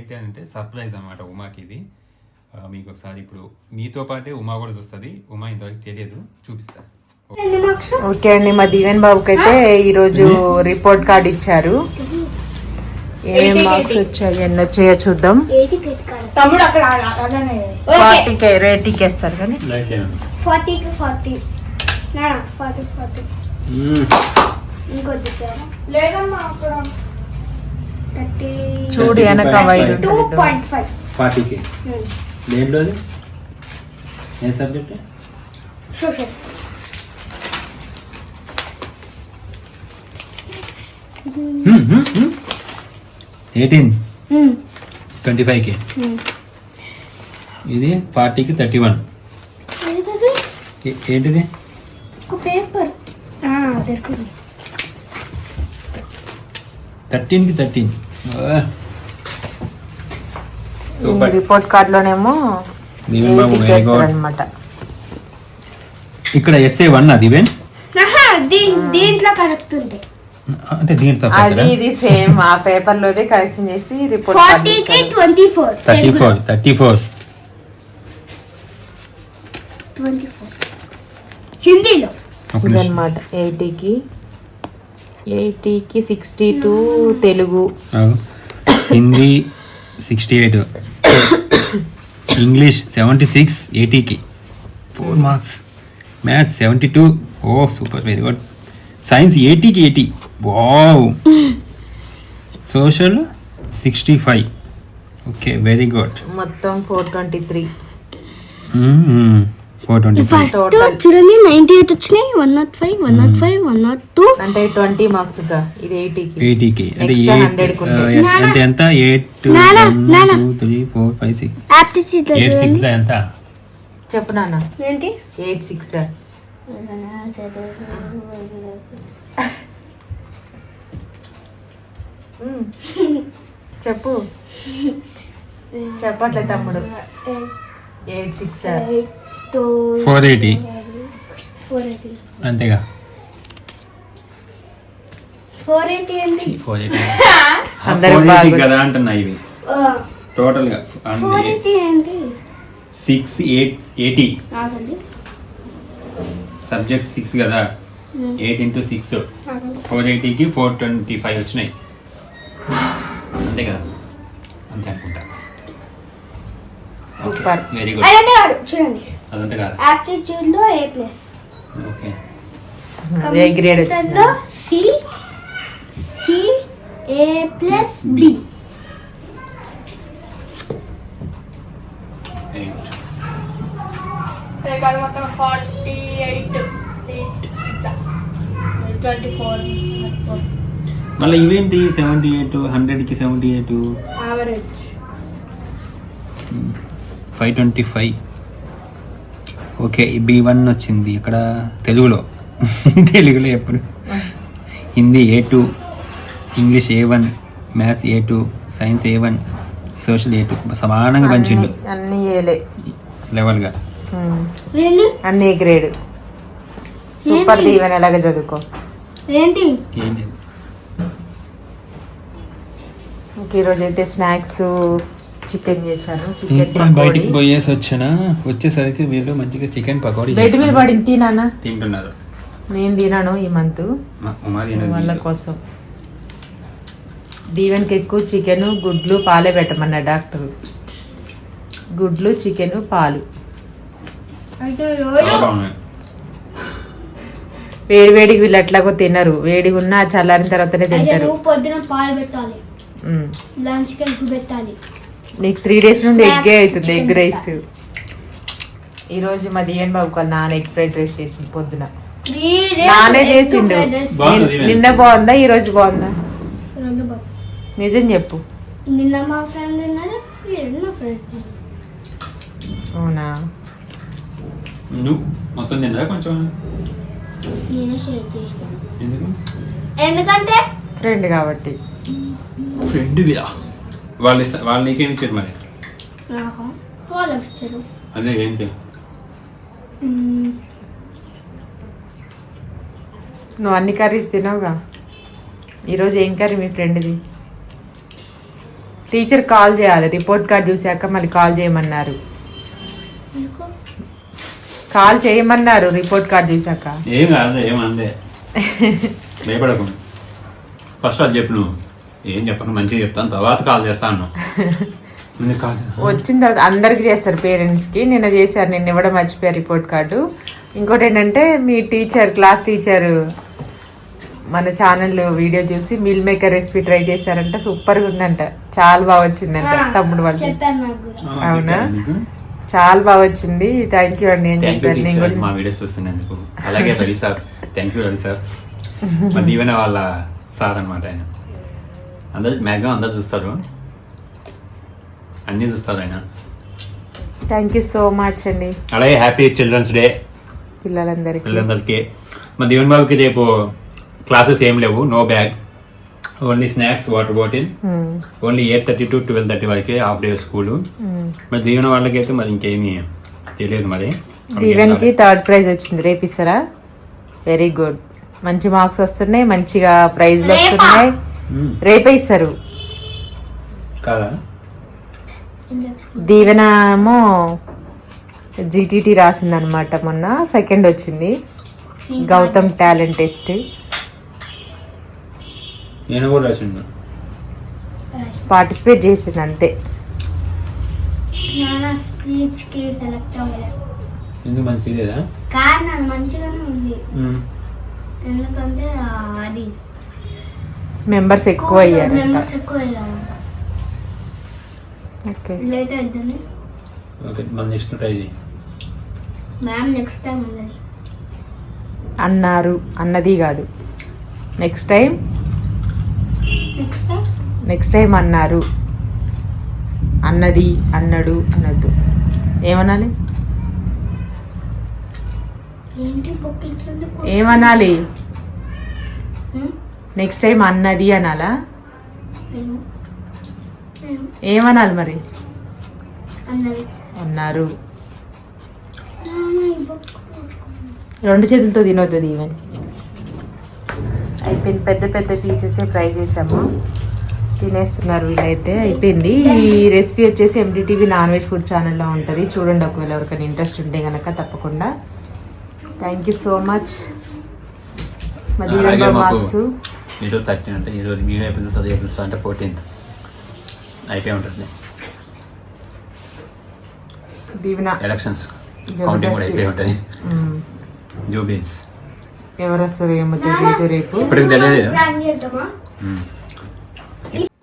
అయితే అంటే సర్ప్రైజ్ అనమాట ఉమాకి ఇది. మీకు ఒకసారి ఇప్పుడు మీతో పాటే ఉమా కూడా చూస్తుంది. ఉమా ఇంతవరకు తెలియదు, చూపిస్తా. ఓకే అండి, మా దీవెన్ బాబుకి అయితే ఈరోజు రిపోర్ట్ కార్డ్ ఇచ్చారు. ఏమేం మార్క్స్ వచ్చాయి, ఎన్ని వచ్చాయో చూద్దాం. తమ్ముడు అక్కడ 40 రేటింగ్ వేస్తారు కానీ 40కి 40 40 ఇంకొంచెం లేదమ్మా అక్కడ 30 చూడు వెనక వైర్ 2.5 40కి దేంట్లో ఏ సబ్జెక్ట్? సోషల్. 25కి ఇది 40కి 31. ఏంటిది? ఒక పేపర్ 13కి 13. రిపోర్ట్ కార్డ్ లోనేమో అనమాట. ఇక్కడ SA1 అది దీంట్లో కరెక్ట్ ఉంది. అంటే దీంట్లో అది ఇది సేమ్ ఆ పేపర్ లోదే కరెక్షన్ చేసి రిపోర్ట్ 40కి 24 34 హిందీలో ఇదన్నమాట. 80కి 62 తెలుగు, హిందీ 68, ఇంగ్లీష్ 76, 80కి 4 marks, maths 72. Oh super, very good. Science 80కి 80. Wow. Social 65. Okay, very good. మొత్తం 423. 425. ఫస్ట్ చూడండి 98 వచ్చినాయి, 105 105 102 అంటే 20 మార్క్స్ గా. ఇది 80కి అంటే Extra 100 కు ఉంది. ఎంత 8 2 1 2 3 4 5 6 ఆప్టిట్యూడ్ 8 6 ఎంత? చెప్పు నాన్న. ఏంటి 86. చెప్పు చెప్పట్లే తమ్ముడు. 86 480 అంతేగా. 480 ఏంటి? 480 కదా అంటున్నా. ఇవి టోటల్ గా 480 ఏంటి? 6 8 80 ఆగండి సబ్జెక్ట్ 6 కదా. 8 into 6 480కి 425 వచ్చినాయి అంతే కదా. అంతే అనుకుంటా. Super, very good. అదంటే కాదు చూడండి, అదంతా కాదు. ఆప్టిట్యూడ్ లో A+, okay, A grade computer లో C A+B. Very good. మొత్తం 48 24 మళ్ళీ ఇవేంటి 78 100కి 78 యావరేజ్ 525. ఓకే, B1 వచ్చింది ఇక్కడ తెలుగులో. తెలుగులో ఎప్పుడు? Hindi A2, English A1, maths A2, science A1, social A2. సమానంగా పంచిండు అన్ని ఏలే లెవెల్గా. అన్ని ఏ గ్రేడ్. సూపర్ దీవెన్, ఎలాగ చదువుకో. ఏంటి ఏంటి ఈరోజు అయితే స్నాక్స్ చికెన్ చేశాను. చికెన్ బయటికి పోయేసి వచ్చేసరికి వీళ్ళు మంచిగా చికెన్ పకోడీ బయట మీద పడి తినానా తింటున్నారు. నేను తినాను ఈ మంత్ వాళ్ళ కోసం. దీవెన్కి ఎక్కువ చికెన్, గుడ్లు, పాలే పెట్టమన్నా డాక్టర్. గుడ్లు, చికెన్, పాలు. వేడి వేడికి వీళ్ళు ఎట్లాగో తినరు. వేడిగా ఉన్నా చల్లారిన తర్వాతనే తింటారు. పొద్దున పాలు పెట్టాలి, లంచ్ కి ఎగ్ పెట్టాలి. నీకు 3 days నుండి ఎగ్గే అవుతుంది, ఎగ్ రైస్. ఈరోజు మా దీవెన్ బాబు నాన్న ఎగ్ ఫ్రైడ్ రైస్ చేసింది పొద్దున. నానే చేసిండు. నిన్న బాగుందా, ఈ రోజు బాగుందా? నిజం చెప్పు. నిన్న మా ఫ్రెండ్ తిన్నారు, మా ఫ్రెండ్. అవునా? మొత్తం తిన్నా కొంచెం. నేనే షేర్ చేసాను ఎందుకంటే ఫ్రెండ్ కాబట్టి. ఫ్రెండ్ వాళ్ళు నీకేమి ఇచ్చారు మరి? నాకు వాళ్ళు ఇచ్చారు. అదే ఏంటి? నువ్వు అన్ని కర్రీస్ తినవుగా. ఈరోజు ఏం కర్రీ మీ ఫ్రెండ్ది? టీచర్ కాల్ చేయాలి, రిపోర్ట్ కార్డ్ చూసాక మళ్ళీ కాల్ చేయమన్నారు. కాల్ చేయమన్నారు రిపోర్ట్ కార్డ్ చూసాక. ఏం కాదు, ఏమందే భయపడకు. ఫస్ట్ అది చెప్పు, నువ్వు ఏం చెప్పను, మంచిగా చెప్తాను, తర్వాత కాల్ చేస్తాను. వచ్చిన తర్వాత అందరికి చేస్తారు పేరెంట్స్కి. నిన్న చేశారు, నిన్న ఇవ్వడం మర్చిపోయారు రిపోర్ట్ కార్డు. ఇంకోటి ఏంటంటే మీ టీచర్, క్లాస్ టీచర్ మన ఛానల్లో వీడియో చూసి మీల్ మేకర్ రెసిపీ ట్రై చేశారంట. సూపర్గా ఉందంట, చాలా బాగా వచ్చిందంట తమ్ముడు వాళ్ళు. అవునా, చాలా బాగా వచ్చింది. థ్యాంక్ యూ అండి అని చెప్పారు. నేను కూడా మా వీడియోస్ చూస్తున్నందుకు. అలాగే Ravi sir, thank you Ravi sir. మా దీవెన వాళ్ళ సార్ అనమాట ఆయన. అందరు మ్యాక్సిమం అందరు చూస్తారు, అన్నీ చూస్తారు ఆయన. థ్యాంక్ యూ సో మచ్ అండి. అలాగే హ్యాపీ చిల్డ్రన్స్ డే పిల్లలందరికీ. మా దీవెన్ బాబుకి రేపు క్లాసెస్ ఏం లేవు, no bag, only snacks, water bottle. Only 8:30 to 12:30 వరకే హాఫ్ డే స్కూల్. మరి దీవెన వాళ్ళకి అయితే మరి ఇంకేమీ తెలియదు. మరి దీవెన్కి 3rd ప్రైజ్ వచ్చింది, రేపు ఇస్తారా? వెరీ గుడ్, మంచి మార్క్స్ వస్తున్నాయి, మంచిగా ప్రైజ్లు వస్తున్నాయి, రేపే ఇస్తారు. కాదా? దీవెన ఏమో జీటీటీ రాసిందనమాట, మొన్న 2nd వచ్చింది గౌతమ్ టాలెంట్ టెస్ట్. నేను కూడా రాసిండు, పార్టిసిపేట్ చేసిండు అంతే. ఎందుకు మంచి లేదా? కారణం మంచిగానే ఉంది, ఎందుకంటే అది మెంబర్స్ ఎక్కువ అయ్యారు. ఓకే, ఓకే, మన నెక్స్ట్ ట్రై చేయి. మ్యామ్ నెక్స్ట్ టైం అన్నారు, అన్నది కాదు, నెక్స్ట్ టైం అన్నారు. అన్నది, అన్నాడు అనద్దు. ఏమనాలి? ఏమనాలి? నెక్స్ట్ టైం అన్నది అనాలా? ఏమనాలి మరి? అన్నారు. 2 చేతులతో తినొద్దు ఈవెన్. అయిపోయింది, పెద్ద పెద్ద పీసెసే ఫ్రై చేసాము, తినేస్తున్నారు వీళ్ళైతే. అయిపోయింది. ఈ రెసిపీ వచ్చేసి MDTV నాన్ వెజ్ ఫుడ్ ఛానల్లో ఉంటుంది, చూడండి ఒకవేళ ఎవరికైనా ఇంట్రెస్ట్ ఉంటే కనుక తప్పకుండా. Thank you so much. మరి మార్క్స్ ఈరోజు 13 అంటే ఈరోజు మీడియా ఎపిసోడ్స్, అదే ఎపిసోడ్ అంటే 14th అయిపోయి ఉంటుంది. దీవెన ఎలక్షన్స్ కౌంటింగ్ కూడా అయిపోయి ఉంటుంది. జూబీన్స్ ఎవరు వస్తారు ఏమో తెలియదు, రేపు ఇప్పటికి తెలియదు.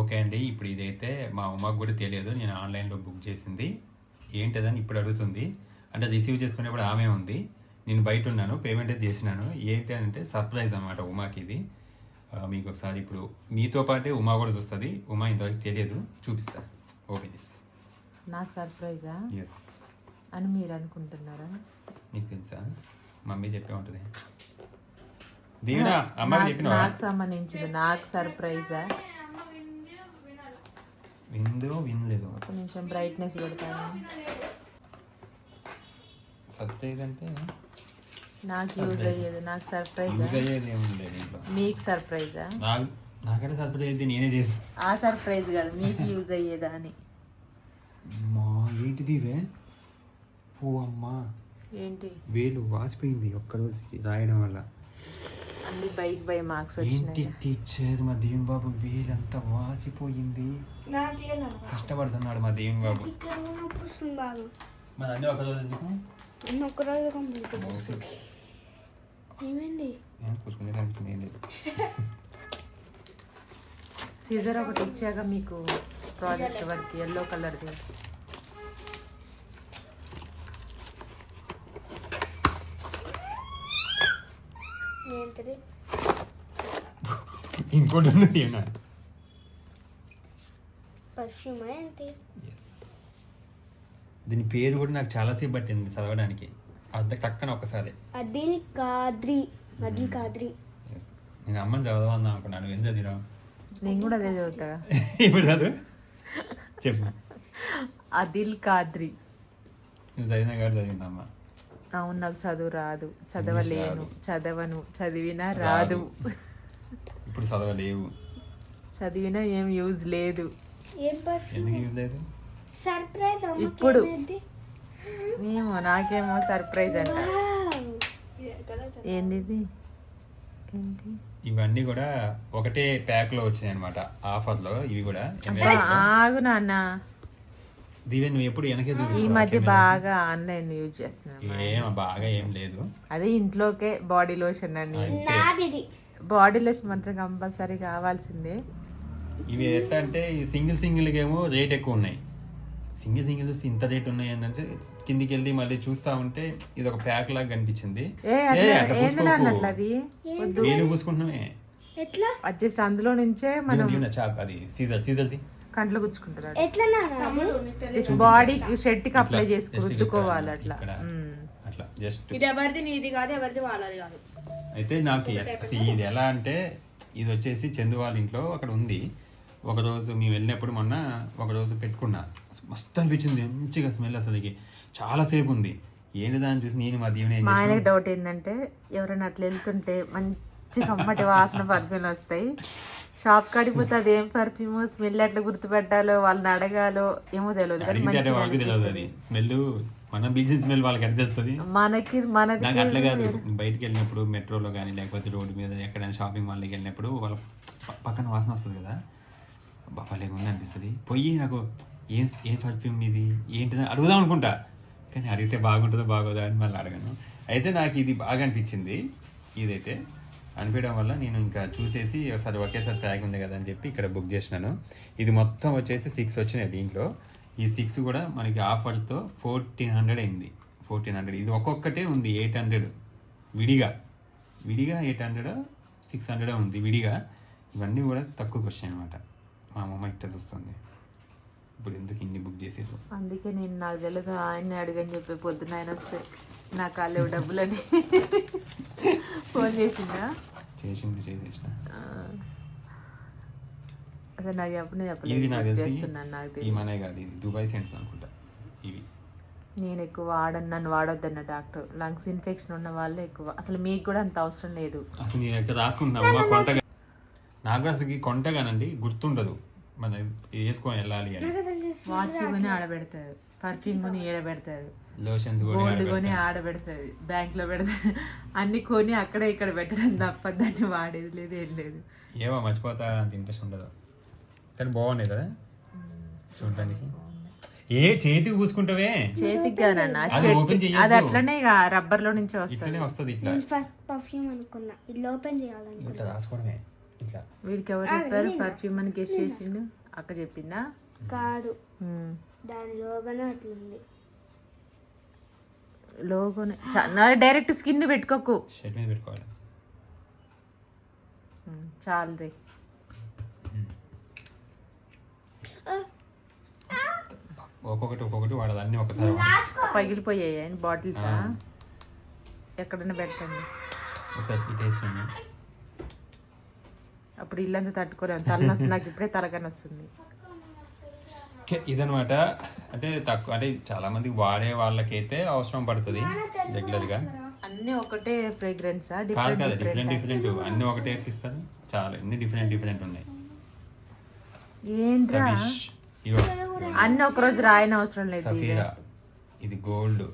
ఓకే అండి, ఇప్పుడు ఇదైతే మా ఉమ్మకు కూడా తెలియదు, నేను ఆన్లైన్లో బుక్ చేసింది. ఏంటదని ఇప్పుడు అడుగుతుంది. అంటే రిసీవ్ చేసుకునేప్పుడు ఆమె ఉంది, నేను బయట ఉన్నాను, పేమెంట్ అయితే చేసినాను. ఏంటి అంటే సర్ప్రైజ్ అనమాట ఉమాకి ఇది. మీకు ఒకసారి ఇప్పుడు మీతో పాటే ఉమా కూడా చూస్తుంది. ఉమా ఇంతవరకు తెలియదు, చూపిస్తా. ఓకే చేసి నాకు సర్ప్రైజా ఎస్ అని మీరు అనుకుంటున్నారా? నీకు తెలుసా? మమ్మీ చెప్పే ఉంటుంది. దీవెన అమ్మకి చెప్పిన నాకు సంబంధించింది, నాకు సర్ప్రైజా? విందో వినలేదు. ఒక నిమిషం బ్రైట్నెస్ పెడతాను. సర్ప్రైజ్ అంటే నాకు యూజ్ అయ్యేది, నాకు సర్ప్రైజ్. మీకు సర్ప్రైజా? నాకంటే సర్ప్రైజ్ అయితే నేనే చేసి. ఆ సర్ప్రైజ్ కాదు, మీకు యూజ్ అయ్యేదా అని. మా ఏంటిది ఓ అమ్మా, ఏంటి? వేలు వాసిపోయింది ఒక్కరోజు రాయడం వల్ల. అన్ని బై మార్క్స్ ఏంటి వచ్చినాయి. టీచర్, మా దేవుని బాబు వేలంతా వాసిపోయింది, కష్టపడుతున్నాడు మా దేవుని బాబు. మరి అన్నీ ఒకరోజు ఎందుకు? ఏమైంది? కూర్చునే కనిపించింది ఏం లేదు. సీజర్ ఒకటి ఇచ్చాక మీకు ప్రాజెక్ట్ వర్క్ ఎల్లో కలర్ది. ఇంకోటి ఉన్నది పర్ఫ్యూమ్ ఏంటి? దీని పేరు కూడా నాకు చాలాసేపు పట్టింది చదవడానికి. అర్థం టక్కన ఒకసారి అదిల్ కాద్రి. నేను అమ్మని చదవన్నా అనుకున్నాను. ఏం చదివావు? నేను కూడా అదే చదువుతా. ఇప్పుడు చదువు, చెప్పు. అదిల్ కాద్రి. నువ్వు చదివినా కాదు చదివిందమ్మా. అవును, నాకు చదువు రాదు, చదవలేను, చదవను, చదివినా రాదు. ఇప్పుడు చదవలేవు, చదివినా ఏం యూజ్ లేదు. ఏం పర్ఫ్యూమ్ ఎందుకు యూజ్ లేదు? సర్ప్రైజ్ ఇప్పుడు ఏమో నాకేమో సర్ప్రైజ్ అంట. ఏంది ఇది? ఏంటి ఇవన్నీ కూడా ఒకటే ప్యాక్ లో వచ్చినాయి అనమాట ఆఫర్ లో. ఇవి కూడా అబ్బా, ఆగు నాన్న. దివ్య నువ్వు ఎప్పుడు వెనకే ఈ చూపిస్తావు మధ్య కెమెరా. బాగా ఆన్లైన్ యూజ్ చేస్తున్నాను. ఏం బాగా ఏం లేదు. అదే ఇంట్లోకే బాడీ లోషన్ అని. అంతే. నాదిది బాడీ లోషన్ మాత్రం కంపల్సరీ కావాల్సిందే. ఇవి ఎట్లా అంటే ఈ సింగిల్ ఏమో రేట్ ఎక్కువ ఉన్నాయి. సింగిల్ చూసి ఇంత రేట్ ఉన్నాయి అని అంటే కిందికి వెళ్ళి మళ్ళీ చూస్తా ఉంటే ఇది ఒక ప్యాక్ లాగా కనిపించింది. ఏంది నాన్న అట్లా అది వద్దు. వేలు పూసుకుంటున్నామే. ఎట్లా అడ్జస్ట్ అందులో నుంచే మనం చాక్ అది సీజర్ది కంట్లో గుచ్చుకుంటారు. ఎట్లా నాన్న జస్ట్ బాడీ షెడ్ కి అప్లై చేసుకుని రుద్దుకోవాలి అట్లా. అట్లా జస్ట్. ఇది ఎవరిది నీది కాదు, ఎవరిది వాళ్ళది కాదు. అయితే నాకు ఇది ఎలా అంటే ఇది వచ్చేసి చందు వాళ్ళ ఇంట్లో అక్కడ ఉంది. ఒకరోజు మేము వెళ్ళినప్పుడు మొన్న ఒకరోజు పెట్టుకున్నా, మస్తు అనిపించింది, మంచిగా స్మెల్ అసలుకి చాలాసేపు ఉంది. ఏంటి దాన్ని చూసి నేను మా దీవెన మా ఆయనకి డౌట్ ఏంటంటే ఎవరైనా అట్లా వెళ్తుంటే మంచి కమ్మటి వాసన పర్ఫ్యూమ్ వస్తాయి, షాప్ కాడిపోతే అది ఏం పర్ఫ్యూమ్ స్మెల్ ఎట్లా గుర్తుపెట్టాలో వాళ్ళని అడగాలో ఏమో తెలియదు. కానీ అడిగితే వాళ్ళకి తెలియదు అది స్మెల్. మన బిజినెస్ స్మెల్ వాళ్ళకి ఎట్లా తెలుస్తుంది? మనది నాకు అట్లా కాదు. బయటికి వెళ్ళినప్పుడు మెట్రోలో కానీ లేకపోతే రోడ్డు మీద ఎక్కడైనా షాపింగ్ మాల్కి వెళ్ళినప్పుడు వాళ్ళ పక్కన వాసన వస్తుంది కదా, భలే ఉంది అనిపిస్తుంది. పోయి నాకు ఏం పర్ఫ్యూమ్ ఇది ఏంటిది అడుగుదాం అనుకుంటా, కానీ అడిగితే బాగుంటుందో బాగోదా అని మళ్ళీ అడగను. అయితే నాకు ఇది బాగా అనిపించింది. ఇదైతే అనిపించడం వల్ల నేను ఇంకా చూసేసి ఒకసారి ఒకేసారి ప్యాక్ ఉంది కదా అని చెప్పి ఇక్కడ బుక్ చేసినాను. ఇది మొత్తం వచ్చేసి 6 వచ్చినాయి దీంట్లో. ఈ 6 కూడా మనకి ఆఫర్తో 1400 అయింది. 1400. ఇది ఒక్కొక్కటే ఉంది 800 విడిగా 800 600 ఉంది విడిగా. ఇవన్నీ కూడా తక్కువకి వచ్చాయి అనమాట. మా అమ్మమ్మ ఇట్లా చూస్తుంది. ఇప్పుడు ఎందుకు ఇన్ని బుక్ చేసేది? అందుకే నేను నాకు తెలియదు ఆయన్ని అడగని చెప్పి పొద్దున ఆయన వస్తే నా కాళ్ళు డబ్బులని ఫోన్ చేసిందా? చేసేసిన. అసలు నాకు చెప్పనే ఇది నాకు తెలిసి చేస్తున్నాను. నాకు ఈ మనే కాదు, ఇది దుబాయ్ సెంట్స్ అనుకుంటా. ఇవి నేను ఎక్కువ నన్ను వాడొద్దన్న డాక్టర్. లంగ్స్ ఇన్ఫెక్షన్ ఉన్న వాళ్ళే ఎక్కువ. అసలు మీకు కూడా అంత అవసరం లేదు. అసలు నేను ఎక్కడ రాసుకుంటున్నాము కొంటగా. నాకు అసలు కొంటగానండి గుర్తుండదు మన వేసుకొని వెళ్ళాలి అని. వాచ్ కొని ఆడబెడతారు, పర్ఫ్యూమ్ కొని ఏడబెడతారు, లోషన్స్ గోల్డ్ కొని ఆడబెడతారు, బ్యాంక్ లో పెడతారు. అన్ని కొని అక్కడ ఇక్కడ పెట్టడం తప్ప దాన్ని వాడేది లేదు, ఏం లేదు. ఏమో మర్చిపోతా, అంత ఇంట్రెస్ట్ ఉండదు. కానీ బాగున్నాయి కదా చూడడానికి. చేతికి పూసుకుంటావే, చేతికి కాదన్న అది ఓపెన్ చేయొద్దు. అది అట్లనే రబ్బర్ లో నుంచి వస్తుంది. ఇట్లనే వస్తుంది. ఇట్లా ఫస్ట్ పర్ఫ్యూమ్ అనుకున్నా, ఇది ఓపెన్ చేయాలనుకున్నా. ఇట్లా రాసుకోవడమే. ఇట్లా వీడికి ఎవరు చెప్పారు పర్ఫ్యూమ్ అని గెస్ట్ చేసిండు? అక్క చెప్పిందా? కాదు, దాని లోగానే అట్లుంది. లోగోనే డైరెక్ట్ స్కిన్ పెట్టుకోకు, షర్ట్ మీద పెట్టుకోవాలి. చాలది. ఒక్కొక్కటి వాడాలి, అన్ని ఒకసారి వాడాలి. పగిలిపోయాయి బాటిల్స్. ఎక్కడైనా పెట్టండి. ఒకసారి ఇటేసి అప్పుడు ఇల్లంతా తట్టుకోలేము. తలనొస్తుంది నాకు, ఇప్పుడే తలకని వస్తుంది. ఇదనమాట. అంటే తక్కువ, అంటే చాలా మంది వాడే వాళ్ళకైతే అవసరం పడుతుంది రెగ్యులర్ గా. అన్ని ఒకటే ఫ్రేగ్రెన్స్? కాదు కాదు, డిఫరెంట్ అన్ని ఒకటే ఇస్తారు. చాలా అన్ని డిఫరెంట్ ఉన్నాయి. ఏంట్రా ఇగో అన్ని ఒక రోజు రాయని అవసరం లేదు. సఫీరా, ఇది గోల్డ్,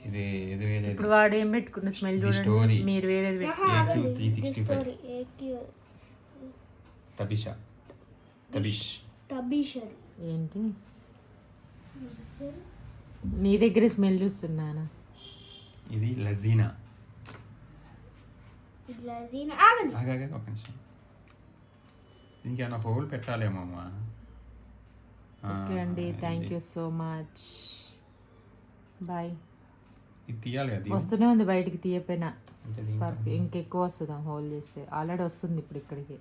ఇది వేరే. ఇప్పుడు వాడు ఏం పెట్టుకున్న స్మెల్ చూడండి. మీరు వేరేది AQ 365, తబిష్ ఏంటి? నీ దగ్గర స్మెల్ చూస్తున్నానా? ఇది లజీనా. ఆగాగా ఒక నిమిషం, ఇంకేమన్నా హోల్ పెట్టాలేమో అమ్మా. ఓకే అండి, thank you so much, bye. ఇది తీయాలి కదా, వస్తూనే ఉంది బయటికి, తీయపోయినా అంటే ఇంకెక్కువ వస్తుందా హోల్ చేస్తే? ఆల్రెడీ వస్తుంది ఇప్పుడు ఇక్కడికి.